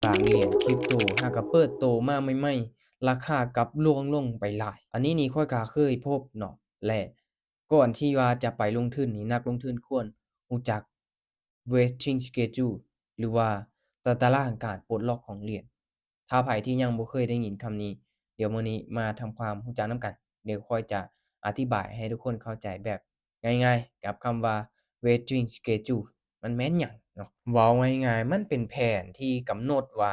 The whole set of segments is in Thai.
บางเหรียญคริปโตหากว่าเปิดโตมาใหม่ๆราคากลับร่วงลงไปหลายอันนี้นี่ข้อยก็เคยพบเนาะและก่อนที่ว่าจะไปลงทุนนี่นักลงทุนควรรู้จัก vesting schedule หรือว่าตารางการปลดล็อกของเหรียญถ้าไผที่ยังบ่เคยได้ยินคำนี้เดี๋ยวมื้อนี้มาทำความรู้จักนำกันเดี๋ยวข้อยจะอธิบายให้ทุกคนเข้าใจแบบง่ายๆกับคำว่า vesting schedule มันแม่นหยังเนาะเว้าง่ายๆมันเป็นแผนที่กำหนดว่า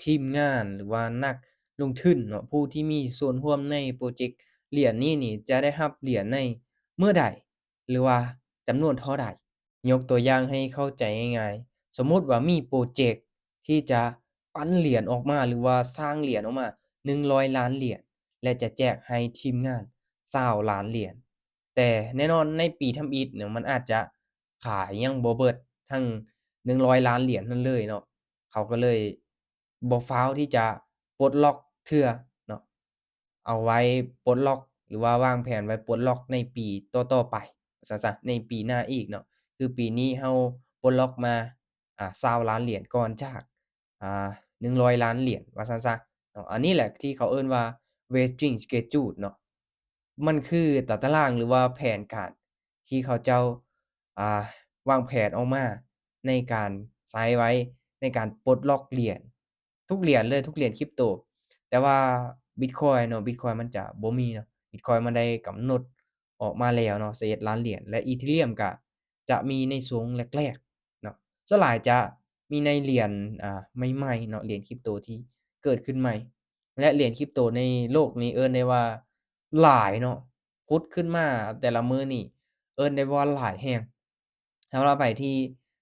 ทีมงานหรือว่านักลงทุนเนาะผู้ที่มีส่วนร่วมในพรอเจกต์เหรียญนี้นี่จะได้รับเหรียญในเมื่อใดหรือว่าจำนวนเท่าใดยกตัวอย่างให้เข้าใจง่ายๆสมมุติว่ามีพรอเจกต์ที่จะปั้นเหรียญออกมาหรือว่าสร้างเหรียญออกมา100,000,000เหรียญและจะแจกให้ทีมงาน20,000,000เหรียญ แต่แน่นอนในปีทำอิฐเนี่ยมันอาจจะขายยังบ่เบิดทั้ง100,000,000เหรียญนั้นเลยเนาะเขาก็เลยบ่ฟ้าวที่จะปลดล็อกเทื่อเนาะเอาไว้ปลดล็อกหรือว่าวางแผนไว้ปลดล็อกในปีต่อๆไปว่าซั่นซะในปีหน้าอีกเนาะคือปีนี้เราปลดล็อกมา20,000,000เหรียญก่อนจาก100,000,000เหรียญว่าซั่นซะเนาะอันนี้แหละที่เขาเอิ้นว่า vesting schedule เนาะ มันคือตารางหรือว่าแผนการที่เขาเจ้าอ่าวางแผนออกมาในการใช้ไว้ในการปลดล็อกเหรียญทุกเหรียญเลยทุกเหรียญ Crypto แต่ว่าบิตคอยน์เนาะบิตคอยน์มันจะบ่มีเนาะบิตคอยน์มันได้กำหนดออกมาแล้วเนาะ11,000,000เหรียญและ Ethereum ก็จะมีในช่วงแรกๆเนาะส่วนหลายจะมีในเหรียญใหม่ๆเนาะเหรียญ Crypto ที่เกิดขึ้นใหม่และเหรียญ Crypto ในโลกนี้เอิ้นได้ว่าหลายเนาะ พุดขึ้นมาแต่ละมื้อนี่เอิ้นได้ว่าหลายแรงสำหรับไผที่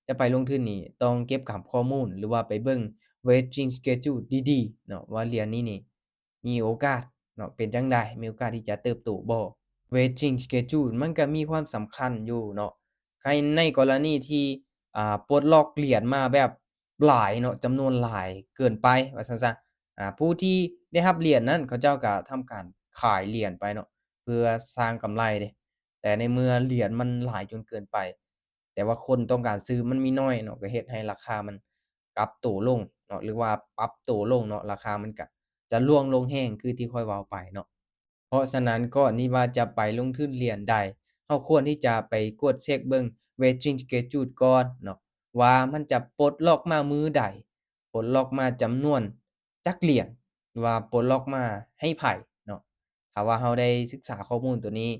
จะไปลงทุนนี่ต้องเก็บกำข้อมูลหรือว่าไปเบิ่ง Vesting Schedule ดีๆเนาะว่าเหรียญนี้นี่มีโอกาสเนาะเป็นจั่งใดมีโอกาสที่จะเติบโตบ่ Vesting Schedule มันก็มีความสำคัญอยู่เนาะในกรณีที่ปลดล็อกเหรียญมาแบบหลายเนาะจำนวนหลายเกินไปว่าซั่นซะผู้ที่ได้รับเหรียญนั้นเขาเจ้าก็ทำการขายเหรียญไปเนาะ เพื่อสร้างกำไรเดะแต่ในเมื่อเหรียญมันหลายจนเกินไปแต่ว่าคนต้องการซื้อมันมีน้อยเนาะก็เฮ็ดให้ราคามันปรับตัวลงเนาะหรือว่าปรับตัวลงเนาะราคามันก็จะร่วงลงแรงคือที่ข้อยเว้าไปเนาะเพราะฉะนั้นก่อนที่ว่าจะไปลงทุนเหรียญใดเราควรที่จะไปกดเช็กเบิ่ง Vesting Schedule ก่อนเนาะว่ามันจะปลดล็อกมามื้อใดปลดล็อกมาจำนวนจักเหรียญหรือว่าปลดล็อกมาให้ไผเนาะ ถ้าว่าเราได้ศึกษาข้อมูลตัวนี้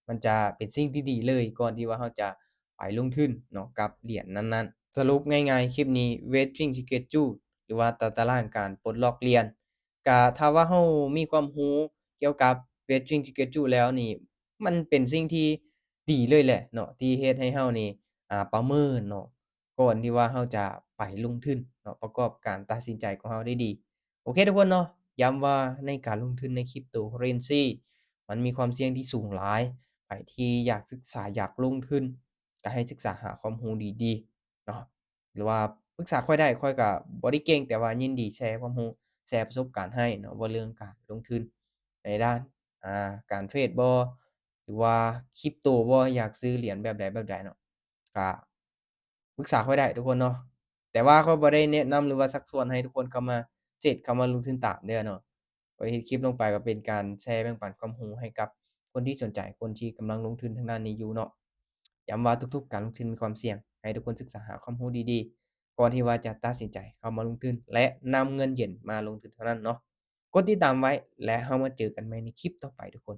มันจะเป็นสิ่งที่ดีเลยก่อนที่ว่าเราจะไปลงทุนเนาะกับเหรียญนั้นๆสรุปง่ายๆคลิปนี้ Vesting Schedule หรือว่าตารางการปลดล็อกเหรียญก็ถ้าว่าเรามีความรู้เกี่ยวกับ Vesting Schedule แล้วนี่มันเป็นสิ่งที่ดีเลยแหละเนาะที่เฮ็ดให้เรานี่ประเมินเนาะก่อนที่ว่าเราจะไปลงทุนเนาะประกอบการตัดสินใจของเราได้ดี โอเคทุกคนเนาะย้ำว่าในการลงทุนใน Cryptocurrency มันมีความเสี่ยงที่สูงหลายใครที่อยากศึกษาอยากลงทุนก็ให้ศึกษาหาความรู้ดีๆเนาะหรือว่าปรึกษาข้อยได้ข้อยก็บ่ได้เก่งแต่ว่ายินดีแชร์ความรู้แชร์ประสบการณ์ให้เนาะว่าเรื่องการลงทุนในด้านการเทรดบ่หรือว่า Crypto บ่อยากซื้อเหรียญแบบใดเนาะก็ปรึกษาข้อยได้ทุกคนเนาะ แต่ว่าเขาบ่ได้แนะนำหรือว่าชักชวนให้ทุกคนเข้ามาเทรดเข้ามาลงทุนตามเด้อเนาะข้อยเฮ็ดคลิปลงไปก็เป็นการแชร์แบ่งปันความรู้ให้กับคนที่สนใจคนที่กำลังลงทุนทางด้านนี้อยู่เนาะย้ำว่าทุกๆการลงทุนมีความเสี่ยงให้ทุกคนศึกษาหาความรู้ดีๆก่อนที่ว่าจะตัดสินใจเข้ามาลงทุนและนำเงินเย็นมาลงทุนเท่านั้นเนาะกดติดตามไว้และเรามาเจอกันใหม่ในคลิปต่อไปทุกคน